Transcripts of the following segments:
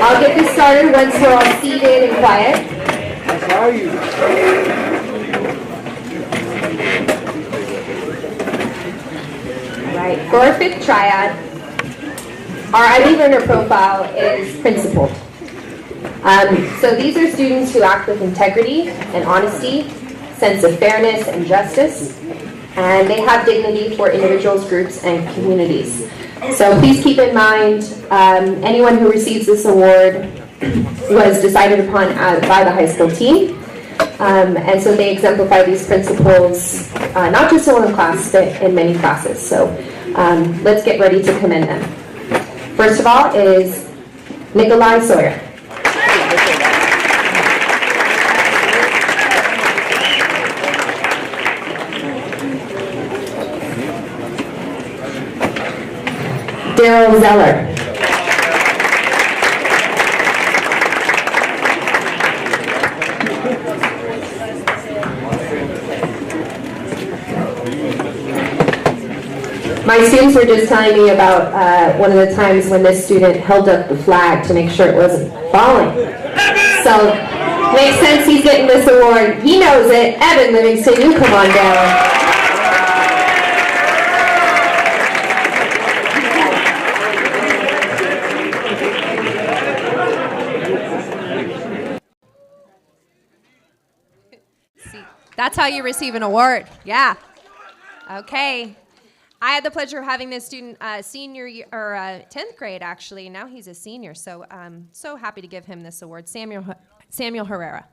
I'll get this started once we're all seated and quiet. How are you? All right, for our fifth triad, our IB learner profile is principled. So these are students who act with integrity and honesty, sense of fairness and justice, and they have dignity for individuals, groups, and communities. So please keep in mind, anyone who receives this award was decided upon by the high school team, and so they exemplify these principles, not just in one class, but in many classes. So let's get ready to commend them. First of all is Nikolai Sawyer. Daryl Zeller. My students were just telling me about one of the times when this student held up the flag to make sure it wasn't falling. So, makes sense he's getting this award. He knows it. Evan Livingston, you come on down. That's how you receive an award. Yeah. Okay. I had the pleasure of having this student senior year, or 10th grade actually. Now he's a senior, so I'm so happy to give him this award. Samuel Herrera.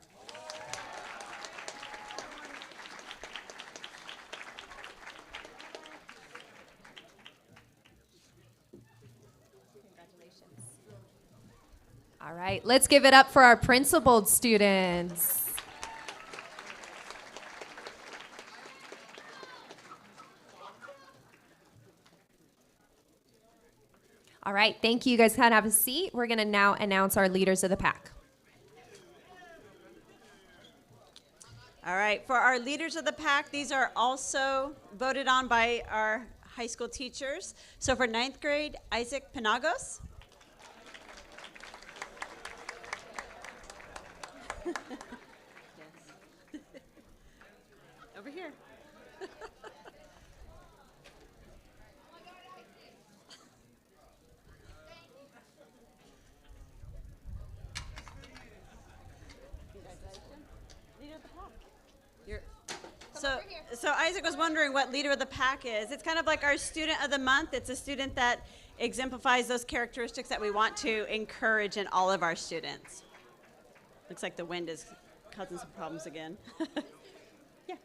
Congratulations. All right, let's give it up for our principled students. All right, thank you. You guys can have a seat. We're going to now announce our leaders of the pack. All right, for our leaders of the pack, these are also voted on by our high school teachers. So for 9th grade, Isaac Penagos. Over here. So Isaac was wondering what leader of the pack is. It's kind of like our student of the month. It's a student that exemplifies those characteristics that we want to encourage in all of our students. Looks like the wind is causing some problems again. Yeah.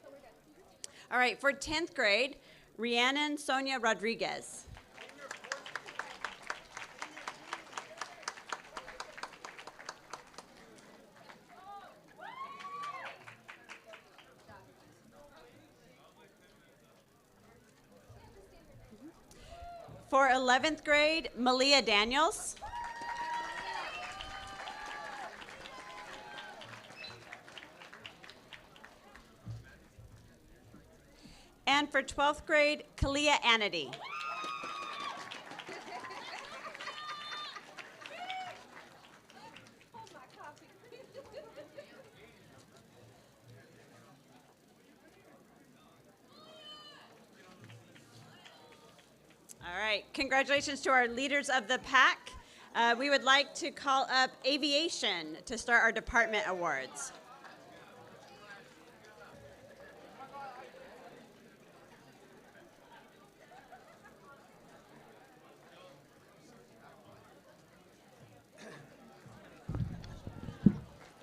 All right, for 10th grade, Rhiannon Sonia Rodriguez. For 11th grade, Malia Daniels. And for 12th grade, Kalia Anity. All right, congratulations to our leaders of the pack. We would like to call up aviation to start our department awards.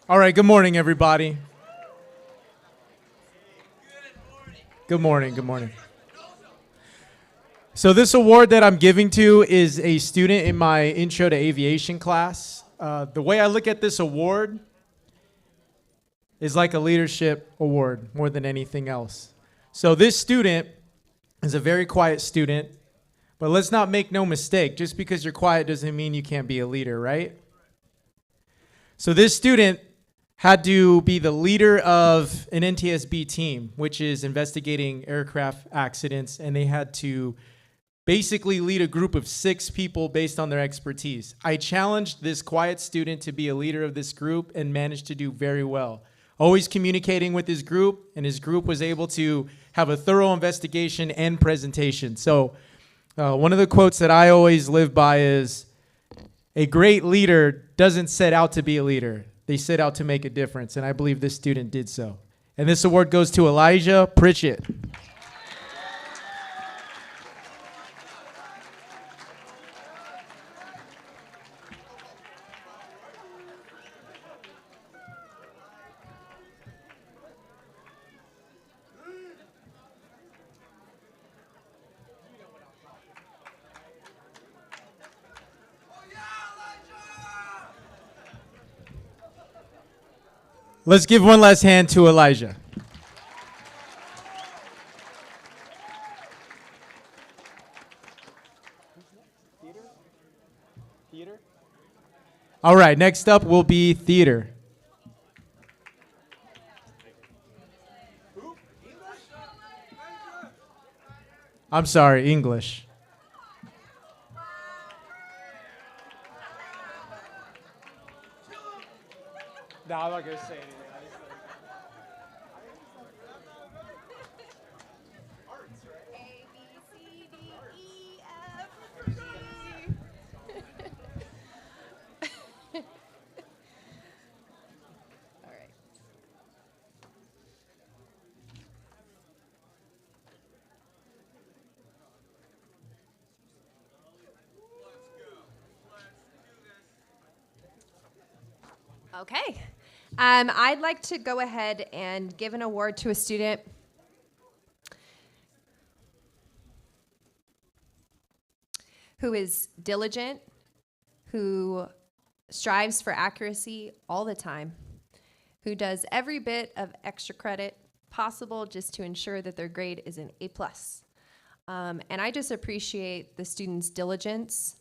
All right, good morning, everybody. Good morning, good morning. So this award that I'm giving to is a student in my Intro to Aviation class. The way I look at this award is like a leadership award more than anything else. So this student is a very quiet student, but let's not make no mistake. Just because you're quiet doesn't mean you can't be a leader, right? So this student had to be the leader of an NTSB team, which is investigating aircraft accidents, and they had to basically lead a group of 6 people based on their expertise. I challenged this quiet student to be a leader of this group and managed to do very well. Always communicating with his group, and his group was able to have a thorough investigation and presentation. So one of the quotes that I always live by is, a great leader doesn't set out to be a leader. They set out to make a difference, and I believe this student did so. And this award goes to Elijah Pritchett. Let's give one last hand to Elijah. Theater? All right, next up will be theater. I'm sorry, English. No, I'm not going to say anything. Okay. I'd like to go ahead and give an award to a student who is diligent, who strives for accuracy all the time, who does every bit of extra credit possible just to ensure that their grade is an A+. And I just appreciate the student's diligence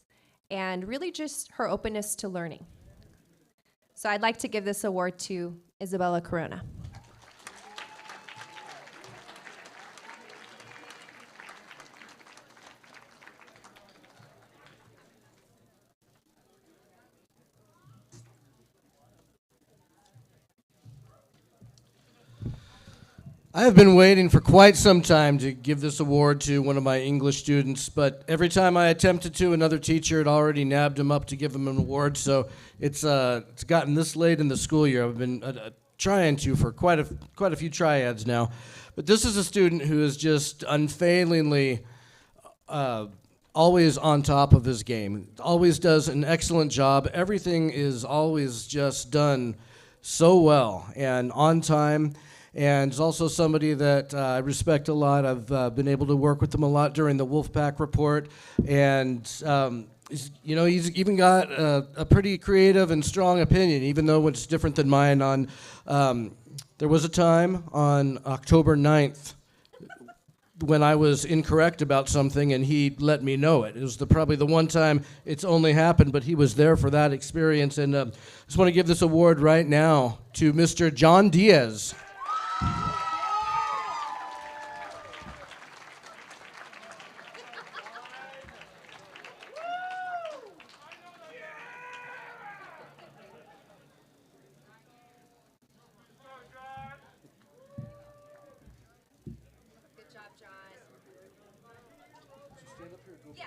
and really just her openness to learning. So I'd like to give this award to Isabella Corona. I have been waiting for quite some time to give this award to one of my English students, but every time I attempted to, another teacher had already nabbed him up to give him an award, so it's gotten this late in the school year. I've been trying to for quite a few triads now. But this is a student who is just unfailingly always on top of his game, always does an excellent job. Everything is always just done so well and on time. And is also somebody that I respect a lot. I've been able to work with him a lot during the Wolfpack report. And, he's even got a pretty creative and strong opinion, even though it's different than mine on, there was a time on October 9th when I was incorrect about something and he let me know it. It was probably the one time it's only happened, but he was there for that experience. And I just want to give this award right now to Mr. John Diaz. Good job, John. Yeah.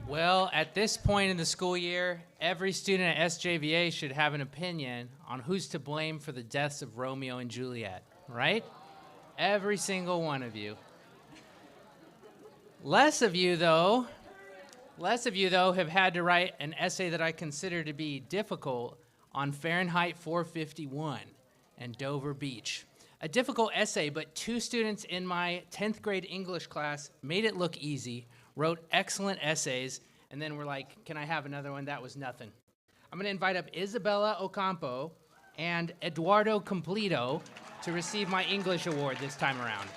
Well, at this point in the school year, every student at SJVA should have an opinion on who's to blame for the deaths of Romeo and Juliet, right? Every single one of you. Less of you, though, have had to write an essay that I consider to be difficult on Fahrenheit 451 and Dover Beach. A difficult essay, but 2 students in my 10th grade English class made it look easy, wrote excellent essays, and then were like, can I have another one? That was nothing. I'm going to invite up Isabella Ocampo and Eduardo Completo to receive my English award this time around.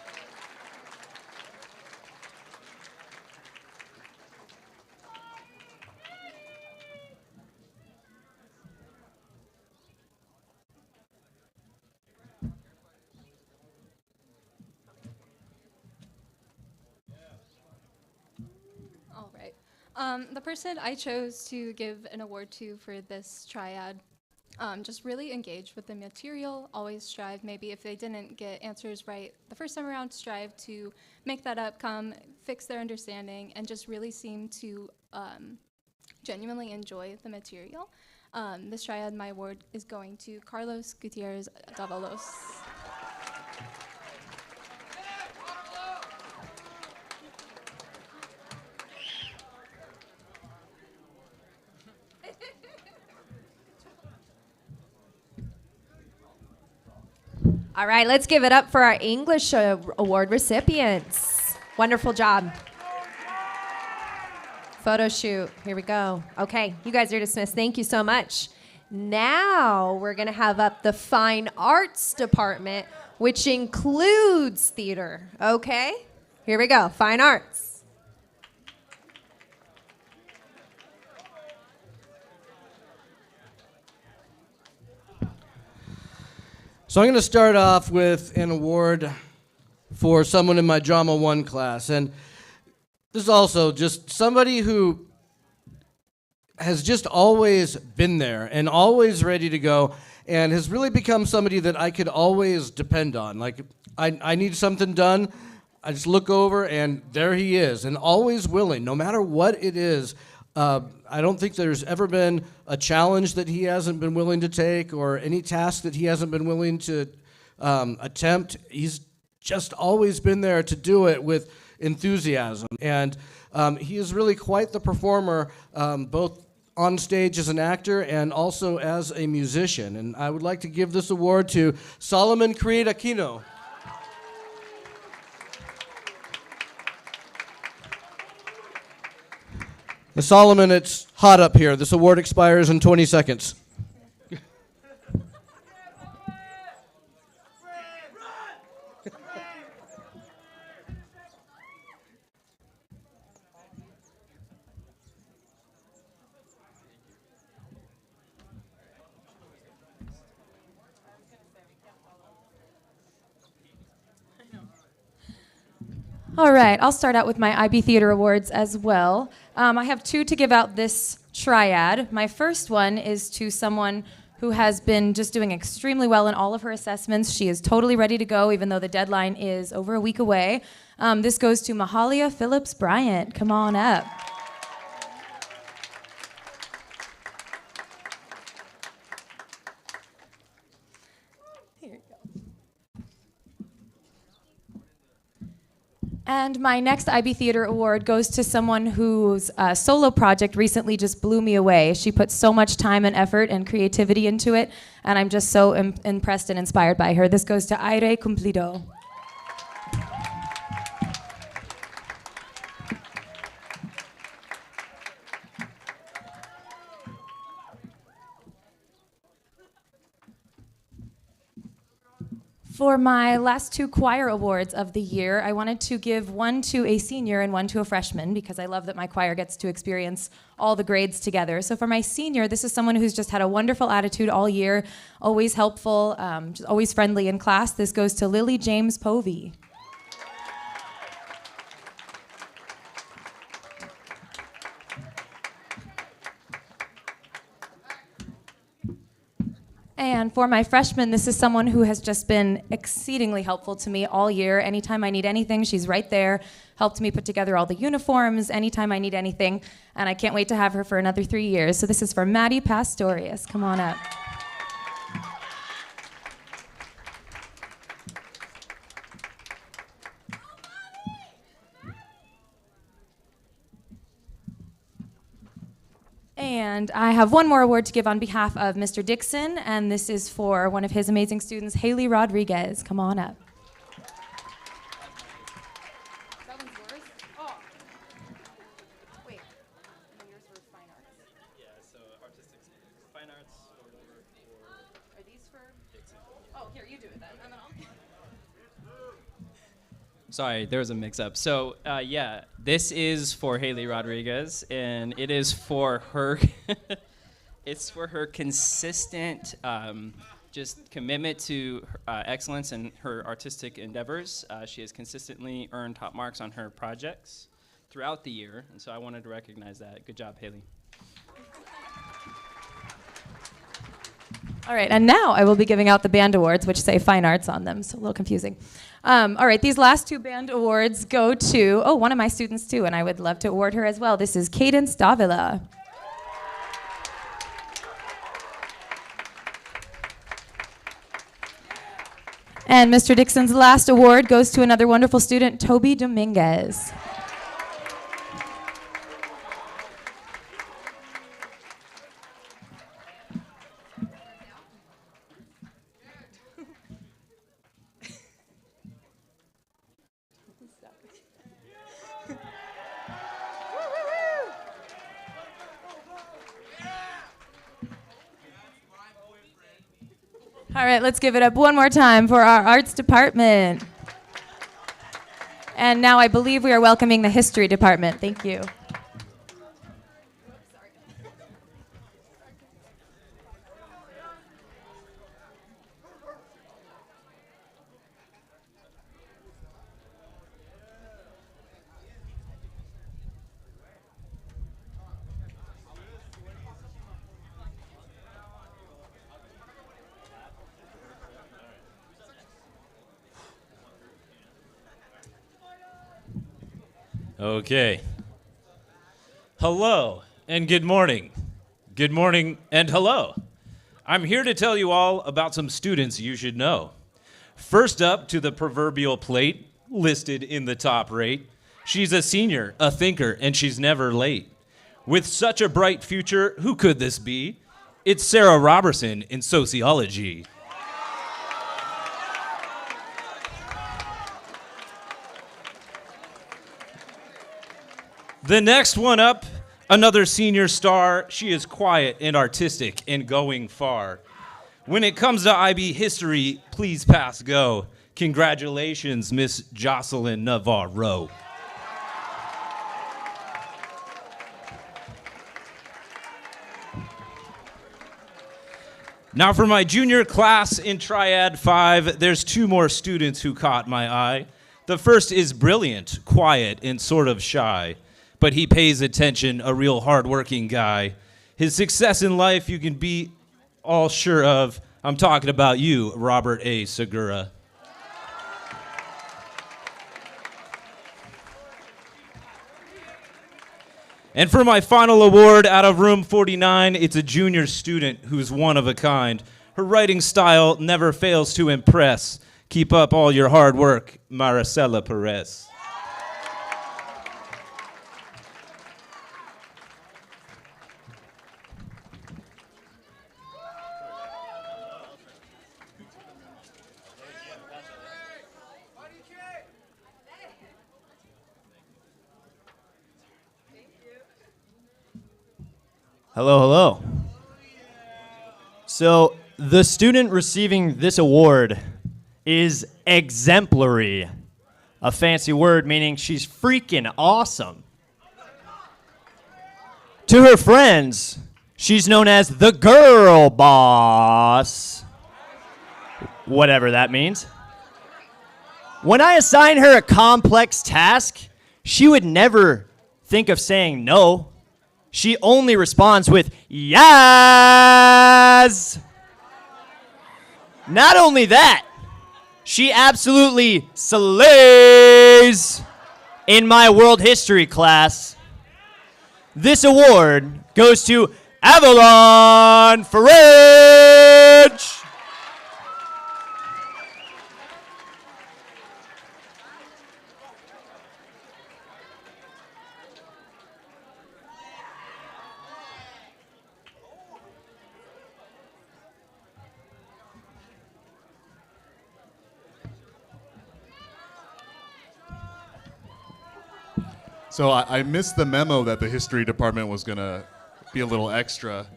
The person I chose to give an award to for this triad just really engaged with the material, always strive, maybe if they didn't get answers right the first time around, strive to make that up, come fix their understanding, and just really seem to genuinely enjoy the material. This triad, my award is going to Carlos Gutierrez Davalos. All right, let's give it up for our English award recipients. Wonderful job. Photo shoot. Here we go. Okay, you guys are dismissed. Thank you so much. Now we're going to have up the Fine Arts Department, which includes theater. Okay, here we go. Fine Arts. So I'm going to start off with an award for someone in my Drama 1 class. And this is also just somebody who has just always been there and always ready to go and has really become somebody that I could always depend on. Like, I need something done, I just look over and there he is, and always willing, no matter what it is. I don't think there's ever been a challenge that he hasn't been willing to take or any task that he hasn't been willing to attempt. He's just always been there to do it with enthusiasm. And he is really quite the performer, both on stage as an actor and also as a musician. And I would like to give this award to Solomon Creed Aquino. Solomon, it's hot up here. This award expires in 20 seconds. All right, I'll start out with my IB Theater Awards as well. I have two to give out this triad. My first one is to someone who has been just doing extremely well in all of her assessments. She is totally ready to go, even though the deadline is over a week away. This goes to Mahalia Phillips Bryant. Come on up. And my next IB Theater Award goes to someone whose solo project recently just blew me away. She put so much time and effort and creativity into it, and I'm just so impressed and inspired by her. This goes to Aire Cumplido. For my last two choir awards of the year, I wanted to give one to a senior and one to a freshman because I love that my choir gets to experience all the grades together. So for my senior, this is someone who's just had a wonderful attitude all year, always helpful, just always friendly in class. This goes to Lily James Povey. And for my freshman, this is someone who has just been exceedingly helpful to me all year. Anytime I need anything, she's right there, helped me put together all the uniforms, anytime I need anything, and I can't wait to have her for another 3 years. So this is for Maddie Pastorius. Come on up. And I have one more award to give on behalf of Mr. Dixon, and this is for one of his amazing students, Haley Rodriguez. Come on up. That one's yours? Oh. Wait. And then yours were fine arts? Yeah, so artistic fine arts or Are these for Dixon. Oh, here, you do it then, and then I'll... Sorry, there was a mix-up. So, yeah, this is for Haley Rodriguez, and it is for her. It's for her consistent, just commitment to excellence in her artistic endeavors. She has consistently earned top marks on her projects. throughout the year, and so I wanted to recognize that. Good job, Haley. All right, and now I will be giving out the band awards, which say fine arts on them, so a little confusing. All right, these last two band awards go to, one of my students too, and I would love to award her as well. This is Cadence Davila. And Mr. Dixon's last award goes to another wonderful student, Toby Dominguez. All right, let's give it up one more time for our arts department. And now I believe we are welcoming the history department. Thank you. Okay. Hello and good morning. Good morning and hello. I'm here to tell you all about some students you should know. First up to the proverbial plate, listed in the top rate. She's a senior, a thinker, and she's never late. With such a bright future, who could this be? It's Sarah Robertson in sociology. The next one up, another senior star. She is quiet and artistic and going far. When it comes to IB history, please pass go. Congratulations, Miss Jocelyn Navarro. Now for my junior class in Triad 5, there's two more students who caught my eye. The first is brilliant, quiet, and sort of shy. But he pays attention, a real hardworking guy. His success in life you can be all sure of. I'm talking about you, Robert A. Segura. And for my final award out of room 49, it's a junior student who's one of a kind. Her writing style never fails to impress. Keep up all your hard work, Maricela Perez. Hello, hello. So, the student receiving this award is exemplary, a fancy word meaning she's freaking awesome. To her friends, she's known as the girl boss, whatever that means. When I assign her a complex task, she would never think of saying no. She only responds with, yes! Not only that, she absolutely slays in my world history class. This award goes to Avalon Farage. So I missed the memo that the history department was going to be a little extra,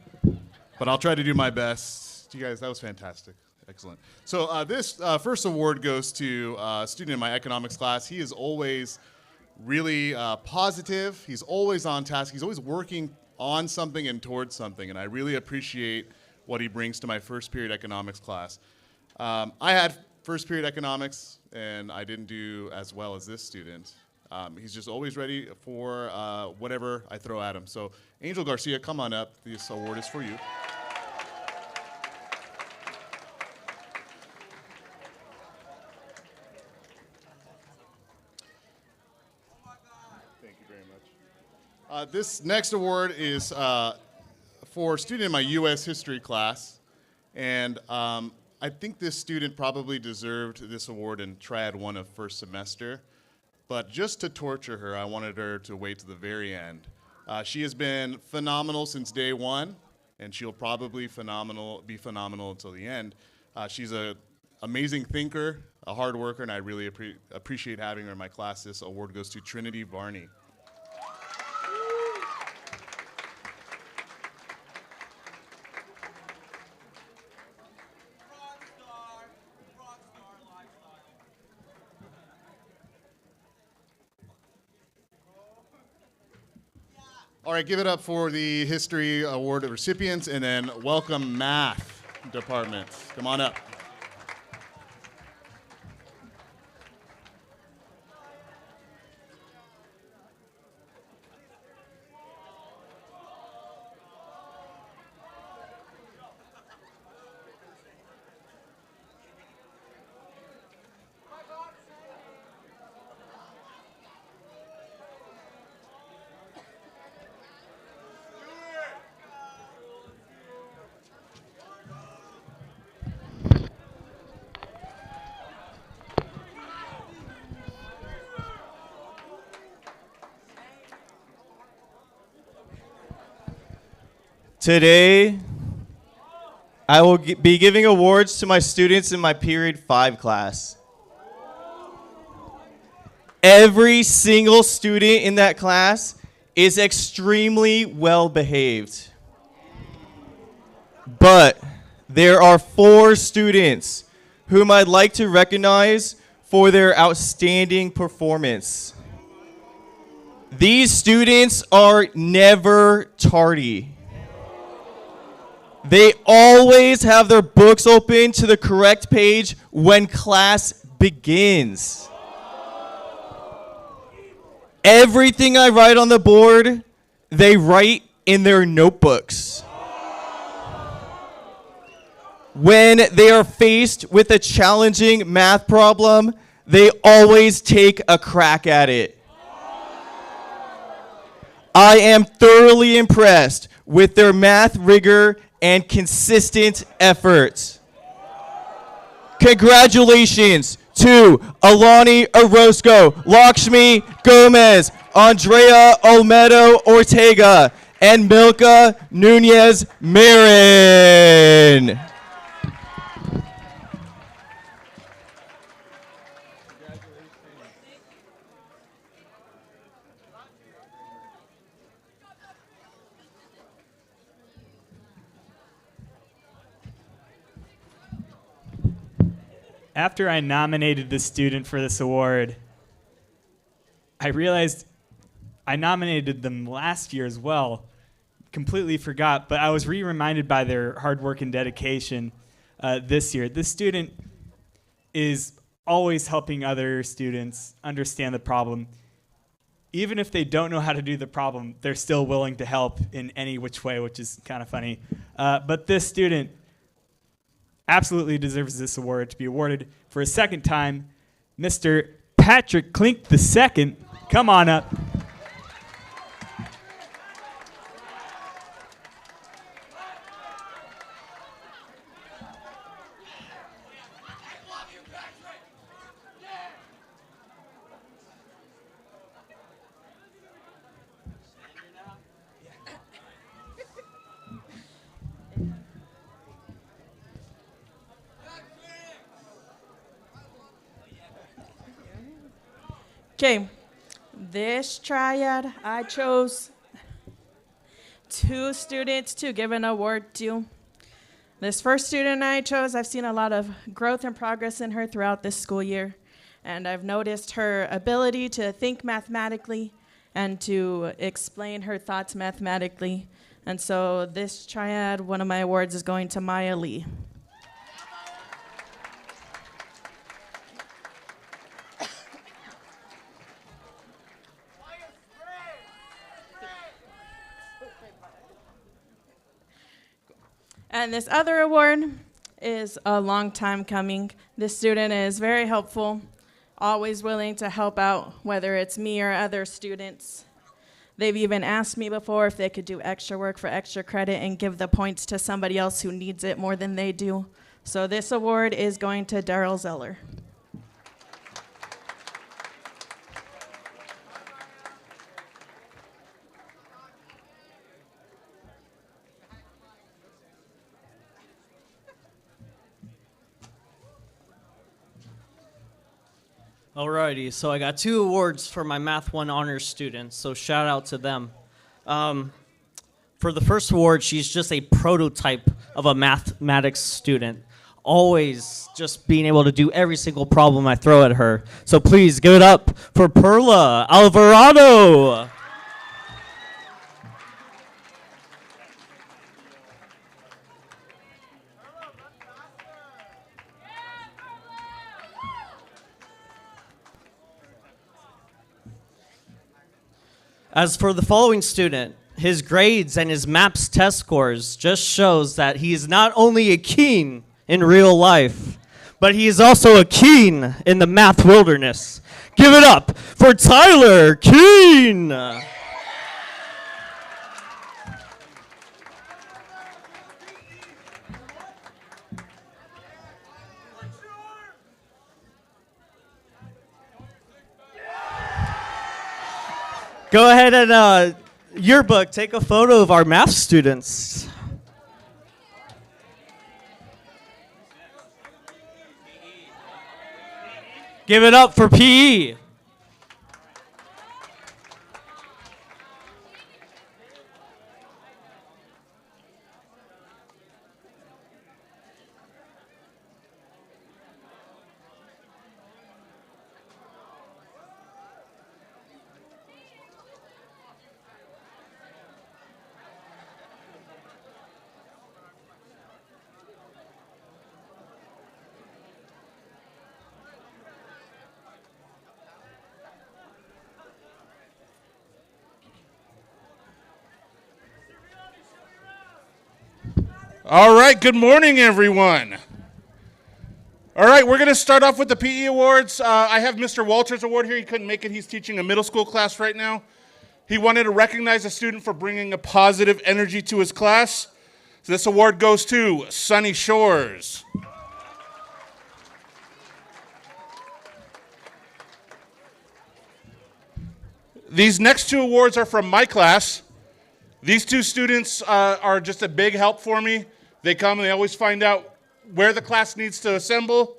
but I'll try to do my best. You guys, that was fantastic. Excellent. So this first award goes to a student in my economics class. He is always really positive. He's always on task. He's always working on something and towards something, and I really appreciate what he brings to my first period economics class. I had first period economics, and I didn't do as well as this student. He's just always ready for whatever I throw at him. So Angel Garcia, come on up. This award is for you. Thank you very much. This next award is for a student in my U.S. history class. And I think this student probably deserved this award in Triad 1 of first semester. But just to torture her, I wanted her to wait to the very end. She has been phenomenal since day one, and she'll probably be phenomenal until the end. She's an amazing thinker, a hard worker, and I really appreciate having her in my class. This award goes to Trinity Varney. All right, give it up for the History Award recipients, and then welcome math departments. Come on up. Today, I will be giving awards to my students in my Period 5 class. Every single student in that class is extremely well behaved. But there are 4 students whom I'd like to recognize for their outstanding performance. These students are never tardy. They always have their books open to the correct page when class begins. Everything I write on the board, they write in their notebooks. When they are faced with a challenging math problem, they always take a crack at it. I am thoroughly impressed with their math rigor and consistent efforts. Congratulations to Alani Orozco, Lakshmi Gomez, Andrea Olmedo Ortega, and Milka Nunez Marin. After I nominated the student for this award, I realized I nominated them last year as well. Completely forgot, but I was reminded by their hard work and dedication this year. This student is always helping other students understand the problem. Even if they don't know how to do the problem, they're still willing to help in any which way, which is kind of funny. But this student absolutely deserves this award to be awarded for a second time. Mr. Patrick Klink II, come on up. Okay, this triad, I chose 2 students to give an award to. This first student I chose, I've seen a lot of growth and progress in her throughout this school year, and I've noticed her ability to think mathematically and to explain her thoughts mathematically. And so this triad, one of my awards is going to Maya Lee. And this other award is a long time coming. This student is very helpful, always willing to help out, whether it's me or other students. They've even asked me before if they could do extra work for extra credit and give the points to somebody else who needs it more than they do. So this award is going to Daryl Zeller. Alrighty, so I got 2 awards for my Math 1 honors students, so shout out to them. For the first award, she's just a prototype of a mathematics student, always just being able to do every single problem I throw at her. So please give it up for Perla Alvarado. As for the following student, his grades and his MAPS test scores just shows that he is not only a keen in real life, but he is also a keen in the math wilderness. Give it up for Tyler Keen. Go ahead and yearbook, take a photo of our math students. Give it up for PE. All right, good morning, everyone. All right, we're going to start off with the PE Awards. I have Mr. Walters' award here. He couldn't make it. He's teaching a middle school class right now. He wanted to recognize a student for bringing a positive energy to his class. So this award goes to Sunny Shores. These next 2 awards are from my class. These 2 students are just a big help for me. They come and they always find out where the class needs to assemble.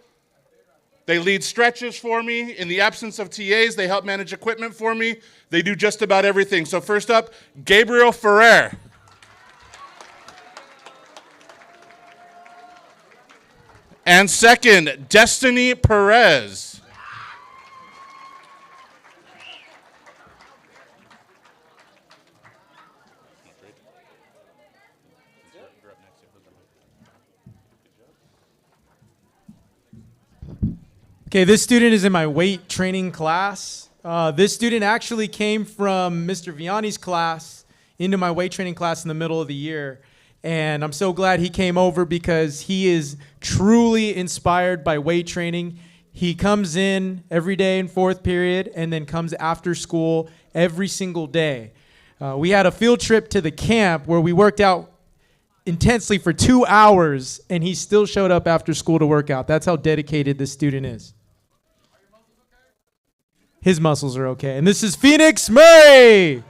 They lead stretches for me. In the absence of TAs, they help manage equipment for me. They do just about everything. So first up, Gabriel Ferrer. And second, Destiny Perez. Okay, this student is in my weight training class. This student actually came from Mr. Vianney's class into my weight training class in the middle of the year. And I'm so glad he came over because he is truly inspired by weight training. He comes in every day in 4th period and then comes after school every single day. We had a field trip to the camp where we worked out intensely for 2 hours and he still showed up after school to work out. That's how dedicated this student is. His muscles are okay. And this is Phoenix Murray.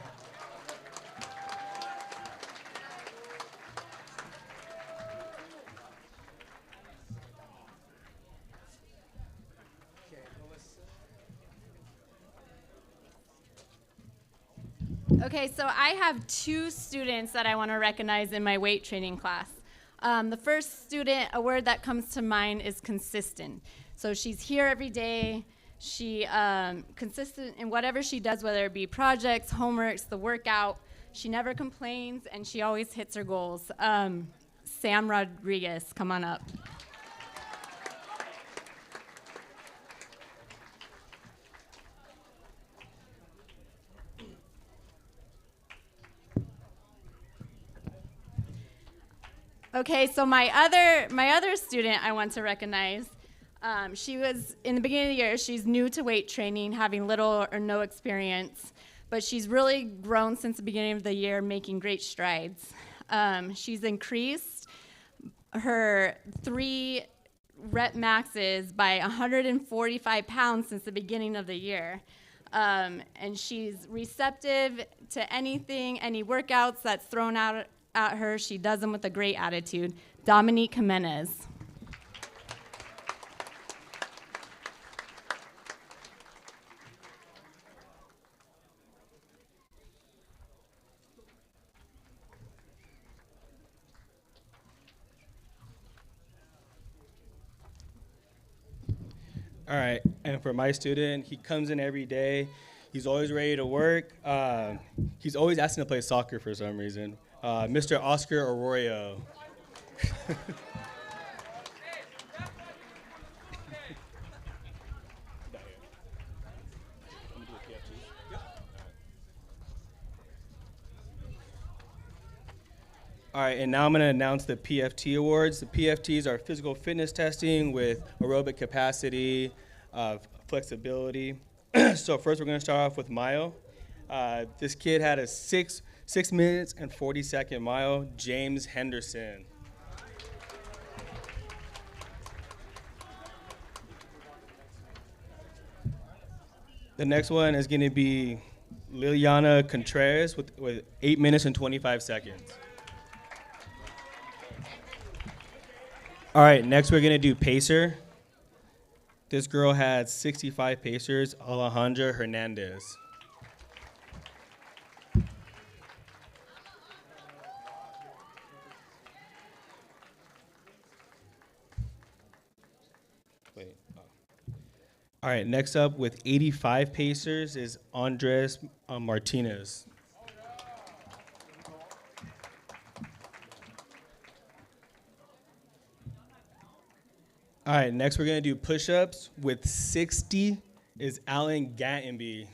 Okay, so I have 2 students that I want to recognize in my weight training class. The first student, a word that comes to mind is consistent. So she's here every day. She consistent in whatever she does, whether it be projects, homeworks, the workout. She never complains, and she always hits her goals. Sam Rodriguez, come on up. Okay, so my other student I want to recognize, she was, in the beginning of the year, she's new to weight training, having little or no experience, but she's really grown since the beginning of the year, making great strides. She's increased her 3 rep maxes by 145 pounds since the beginning of the year. And she's receptive to anything, any workouts that's thrown out at her. She does them with a great attitude. Dominique Jimenez. All right, and for my student, he comes in every day. He's always ready to work. He's always asking to play soccer for some reason. Mr. Oscar Arroyo. All right, and now I'm going to announce the PFT Awards. The PFTs are physical fitness testing with aerobic capacity, flexibility. So first we're going to start off with mile. This kid had a 6 minutes and 40-second mile, James Henderson. The next one is going to be Liliana Contreras with 8 minutes and 25 seconds. All right, next we're gonna do pacer. This girl had 65 pacers, Alejandra Hernandez. All right, next up with 85 pacers is Andres Martinez. All right, next we're gonna do push-ups with 60 is Alan Gattenby.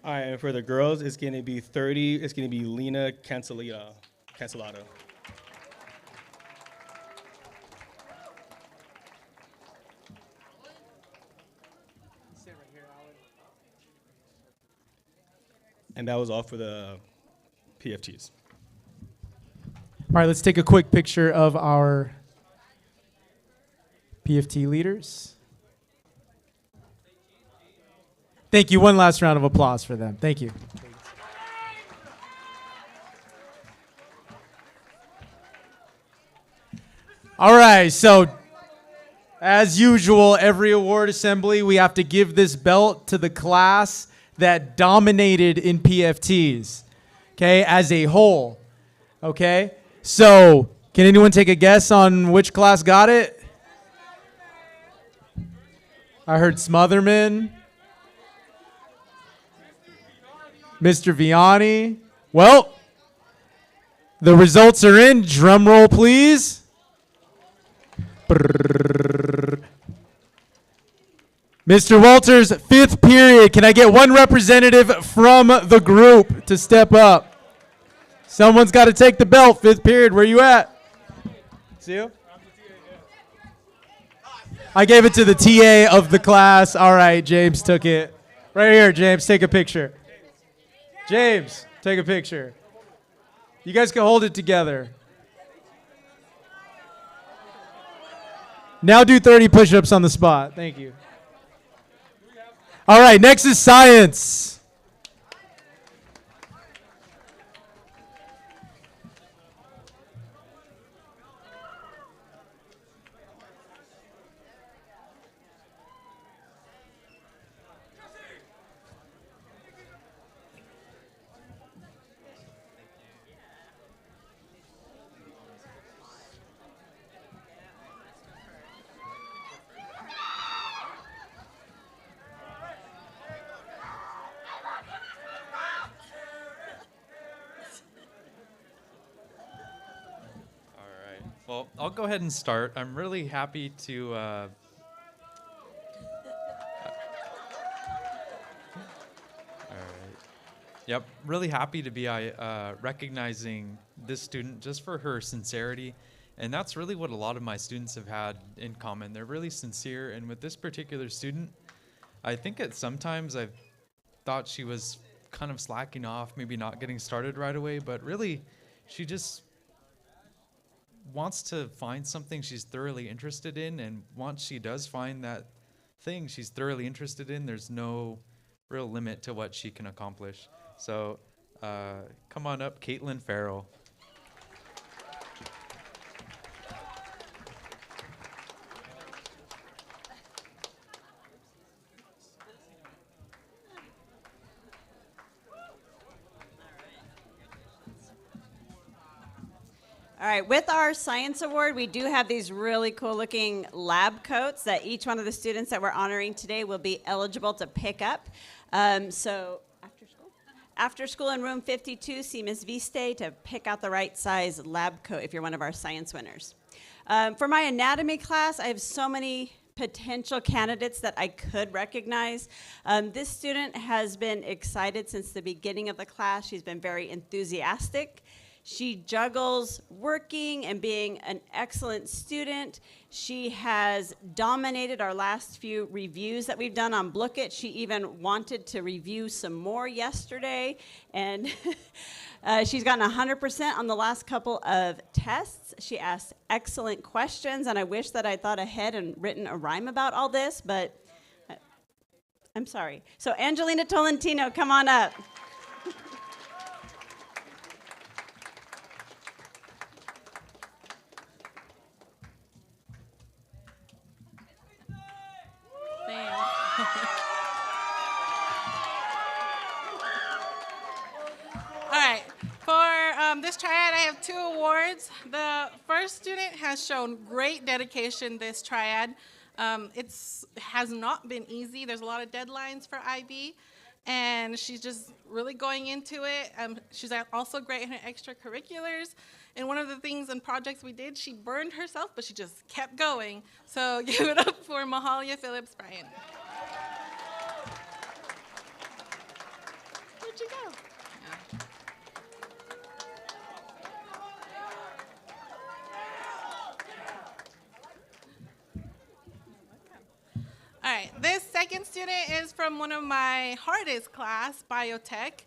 All right, and for the girls, it's gonna be 30, it's gonna be Lena Cancelado. And that was all for the PFTs. All right, let's take a quick picture of our PFT leaders. Thank you. One last round of applause for them. Thank you. All right, so as usual, every award assembly, we have to give this belt to the class that dominated in PFTs, okay, as a whole, okay? So, can anyone take a guess on which class got it? I heard Smotherman. Mr. Vianney. Well, the results are in. Drum roll, please. Mr. Walters, 5th period. Can I get one representative from the group to step up? Someone's got to take the belt. 5th period, where you at? It's you? I gave it to the TA of the class. All right, James took it. Right here, James, take a picture. James, take a picture. You guys can hold it together. Now do 30 push-ups on the spot. Thank you. All right, next is science. Well, I'll go ahead and start. I'm really happy to Yep, really happy to be recognizing this student just for her sincerity. And that's really what a lot of my students have had in common. They're really sincere. And with this particular student, I think sometimes I've thought she was kind of slacking off, maybe not getting started right away, but really she just wants to find something she's thoroughly interested in. And once she does find that thing she's thoroughly interested in, there's no real limit to what she can accomplish. So come on up, Caitlin Farrell. All right, with our science award, we do have these really cool looking lab coats that each one of the students that we're honoring today will be eligible to pick up. So after school in room 52, see Ms. Viste to pick out the right size lab coat if you're one of our science winners. For my anatomy class, I have so many potential candidates that I could recognize. This student has been excited since the beginning of the class. She's been very enthusiastic. She juggles working and being an excellent student. She has dominated our last few reviews that we've done on Blookit. She even wanted to review some more yesterday. And she's gotten 100% on the last couple of tests. She asked excellent questions, and I wish that I thought ahead and written a rhyme about all this, but I'm sorry. So Angelina Tolentino, come on up. All right, for this triad, I have 2 awards. The first student has shown great dedication this triad. It has not been easy. There's a lot of deadlines for IB, and she's just really going into it. She's also great in her extracurriculars. And one of the things and projects we did, she burned herself, but she just kept going. So give it up for Mahalia Phillips Bryant. Where'd you go? All right, this second student is from one of my hardest class, biotech.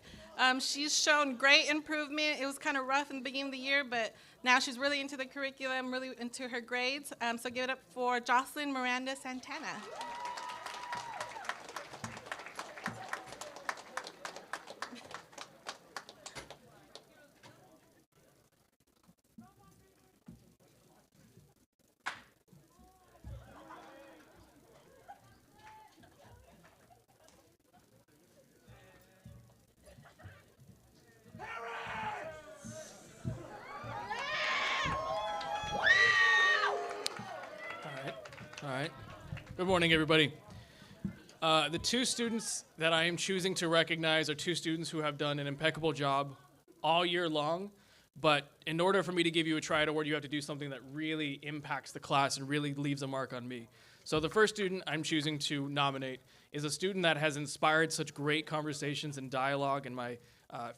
She's shown great improvement. It was kind of rough in the beginning of the year, but now she's really into the curriculum, really into her grades. So give it up for Jocelyn Miranda Santana. All right. Good morning, everybody. The 2 students that I am choosing to recognize are 2 students who have done an impeccable job all year long, but in order for me to give you a Triad Award, you have to do something that really impacts the class and really leaves a mark on me. So the first student I'm choosing to nominate is a student that has inspired such great conversations and dialogue in my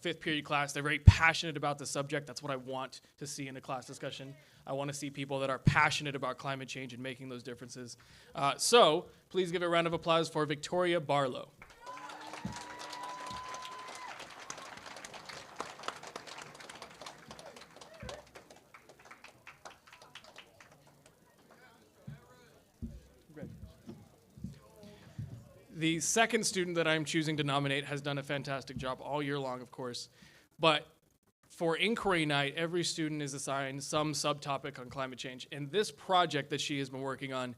5th period class. They're very passionate about the subject. That's what I want to see in a class discussion. I want to see people that are passionate about climate change and making those differences. So please give a round of applause for Victoria Barlow. The second student that I'm choosing to nominate has done a fantastic job all year long, of course. But for Inquiry Night, every student is assigned some subtopic on climate change. And this project that she has been working on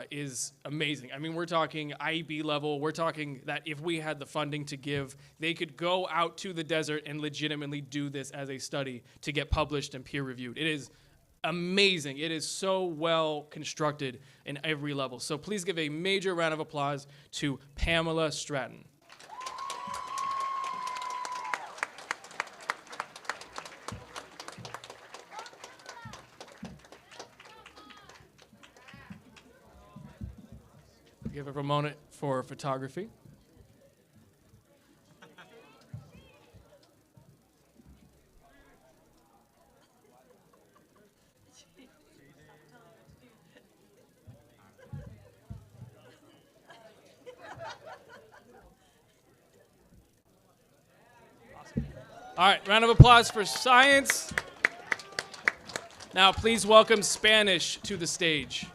is amazing. I mean, we're talking IEB level. We're talking that if we had the funding to give, they could go out to the desert and legitimately do this as a study to get published and peer reviewed. It is amazing. It is so well constructed in every level. So please give a major round of applause to Pamela Stratton. Give a moment for photography. All right, round of applause for science. Now, please welcome Spanish to the stage.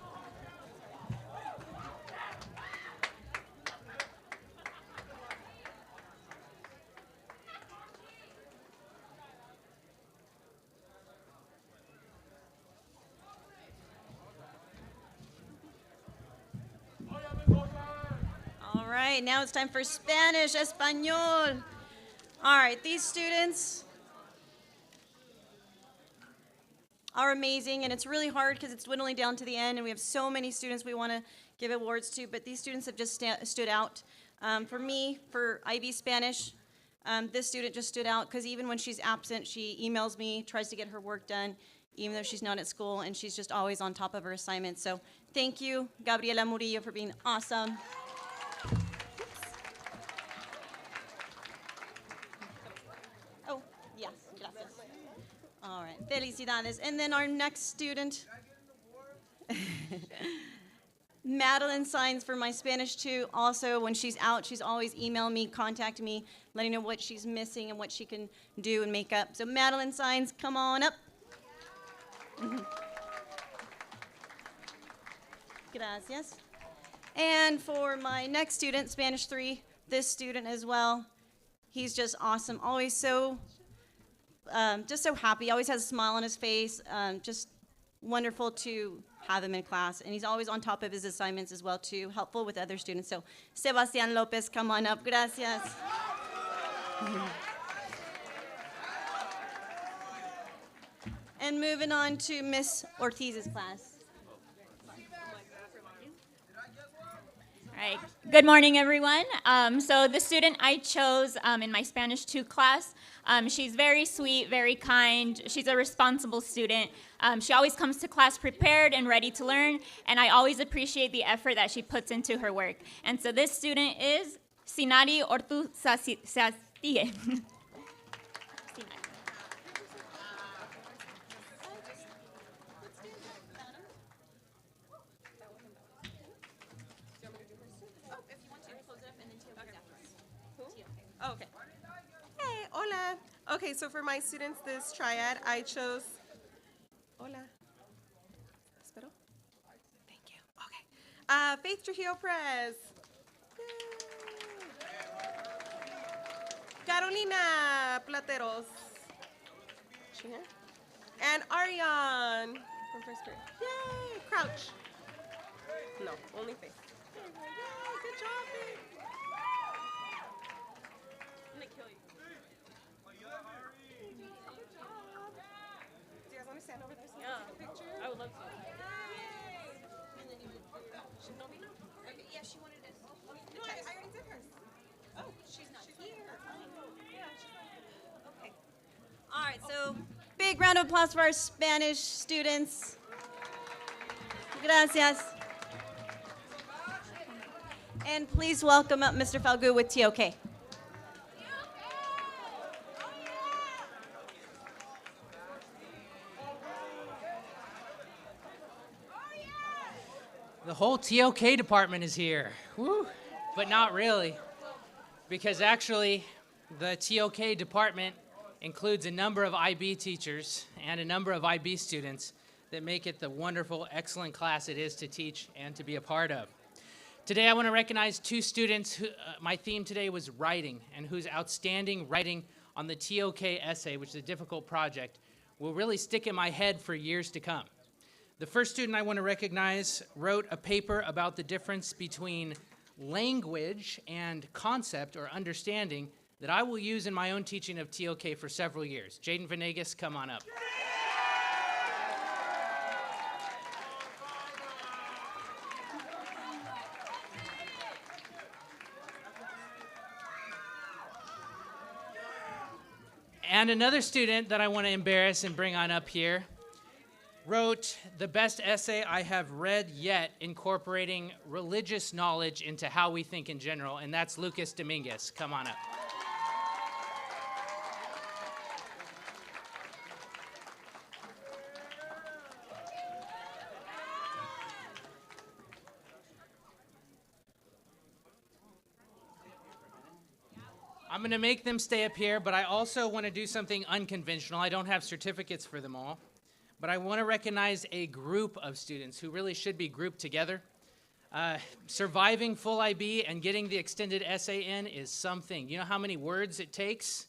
All right, now it's time for Spanish, Español. All right, these students are amazing, and it's really hard because it's dwindling down to the end, and we have so many students we want to give awards to, but these students have just stood out. For me, for IB Spanish, this student just stood out because even when she's absent, she emails me, tries to get her work done, even though she's not at school, and she's just always on top of her assignments. So thank you, Gabriela Murillo, for being awesome. Oh, yes, gracias. All right, felicidades. And then our next student, Madeline signs for my Spanish 2. Also, when she's out, she's always email me, contact me, letting know what she's missing and what she can do and make up. So Madeline signs, come on up. Gracias. And for my next student, Spanish 3, this student as well, he's just awesome. Always so, just so happy. Always has a smile on his face. Just wonderful to have him in class. And he's always on top of his assignments as well, too. Helpful with other students. So Sebastian Lopez, come on up. Gracias. And moving on to Miss Ortiz's class. All right. Good morning, everyone. So the student I chose in my Spanish 2 class, she's very sweet, very kind. She's a responsible student. She always comes to class prepared and ready to learn, and I always appreciate the effort that she puts into her work. And so this student is Sinari Ortuzastie. Oh, okay. Hey, hola. Okay, so for my students, this triad, I chose. Hola. Espero. Thank you. Okay. Faith Trujillo Perez. Carolina Plateros. She here? And Ariane from first grade. Yay! Crouch. No, only Faith. Yay, good job, Faith. I'm gonna kill you. Good job. Do you guys want to stand over there so we can take a picture? I would love to. Yay! And then you would. No, me no. Okay, yeah, she wanted it. No, I already did hers. Oh, she's not here. Yeah, she's not here. Okay. All right, so big round of applause for our Spanish students. Gracias. And please welcome up Mr. Falgu with TOK. The whole TOK department is here. Woo. But not really, because actually the TOK department includes a number of IB teachers and a number of IB students that make it the wonderful, excellent class it is to teach and to be a part of. Today I want to recognize 2 students who, my theme today was writing, and whose outstanding writing on the TOK essay, which is a difficult project, will really stick in my head for years to come. The first student I want to recognize wrote a paper about the difference between language and concept or understanding that I will use in my own teaching of TOK for several years. Jaden Venegas, come on up. And another student that I want to embarrass and bring on up here wrote the best essay I have read yet incorporating religious knowledge into how we think in general, and that's Lucas Dominguez. Come on up. I'm going to make them stay up here, but I also want to do something unconventional. I don't have certificates for them all, but I want to recognize a group of students who really should be grouped together. Surviving full IB and getting the extended essay in is something. You know how many words it takes?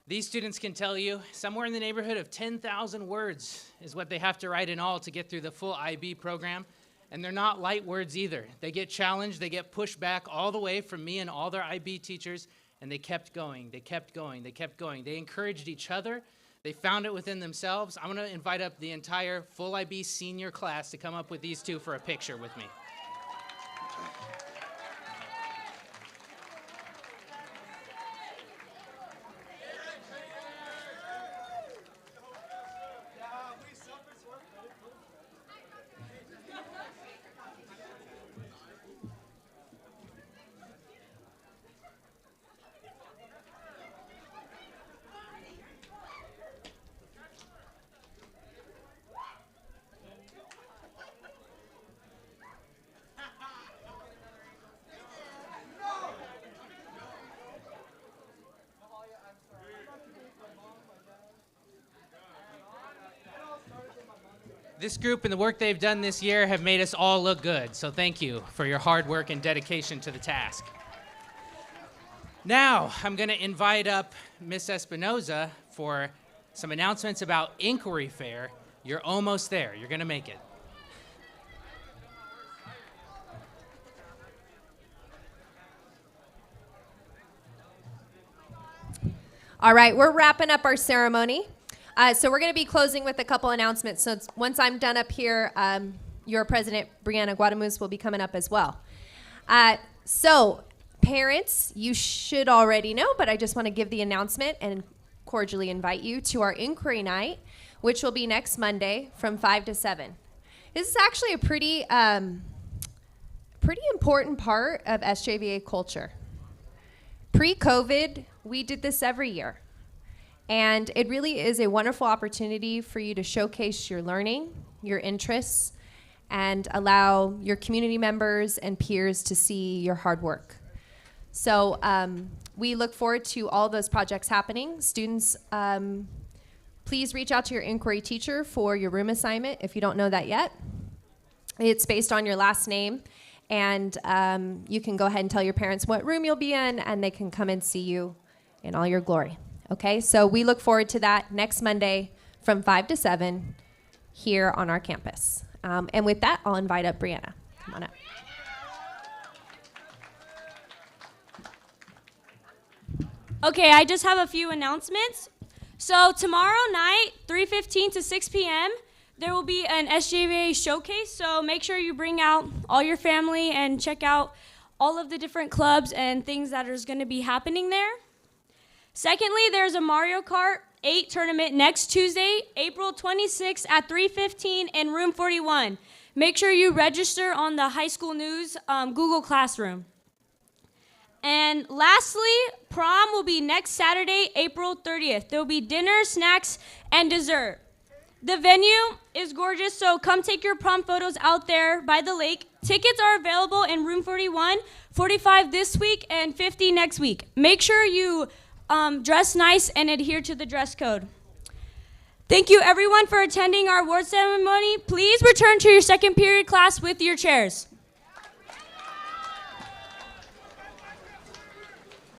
These students can tell you somewhere in the neighborhood of 10,000 words is what they have to write in all to get through the full IB program. And they're not light words either. They get challenged, they get pushed back all the way from me and all their IB teachers, and they kept going, they kept going, they kept going. They encouraged each other. They found it within themselves. I'm going to invite up the entire full IB senior class to come up with these two for a picture with me. This group and the work they've done this year have made us all look good, so thank you for your hard work and dedication to the task. Now, I'm going to invite up Miss Espinoza for some announcements about Inquiry Fair. You're almost there. You're going to make it. All right, we're wrapping up our ceremony. So we're going to be closing with a couple announcements. So once I'm done up here, your president, Brianna Guadamus, will be coming up as well. So parents, you should already know, but I just want to give the announcement and cordially invite you to our inquiry night, which will be next Monday from 5 to 7. This is actually a pretty important part of SJVA culture. Pre-COVID, we did this every year. And it really is a wonderful opportunity for you to showcase your learning, your interests, and allow your community members and peers to see your hard work. So we look forward to all those projects happening. Students, please reach out to your inquiry teacher for your room assignment if you don't know that yet. It's based on your last name, and you can go ahead and tell your parents what room you'll be in, and they can come and see you in all your glory. Okay, so we look forward to that next Monday from 5 to 7 here on our campus. And with that, I'll invite up Brianna. Come on up. Okay, I just have a few announcements. So tomorrow night, 3:15 to 6 p.m., there will be an SJVA showcase. So make sure you bring out all your family and check out all of the different clubs and things that is going to be happening there. Secondly, there's a Mario Kart 8 tournament next Tuesday, April 26th at 3:15 in room 41. Make sure you register on the High School News Google Classroom. And lastly, prom will be next Saturday, April 30th. There will be dinner, snacks, and dessert. The venue is gorgeous, so come take your prom photos out there by the lake. Tickets are available in room 41, 45 this week, and 50 next week. Make sure you dress nice and adhere to the dress code. Thank you everyone for attending our award ceremony. Please return to your second period class with your chairs.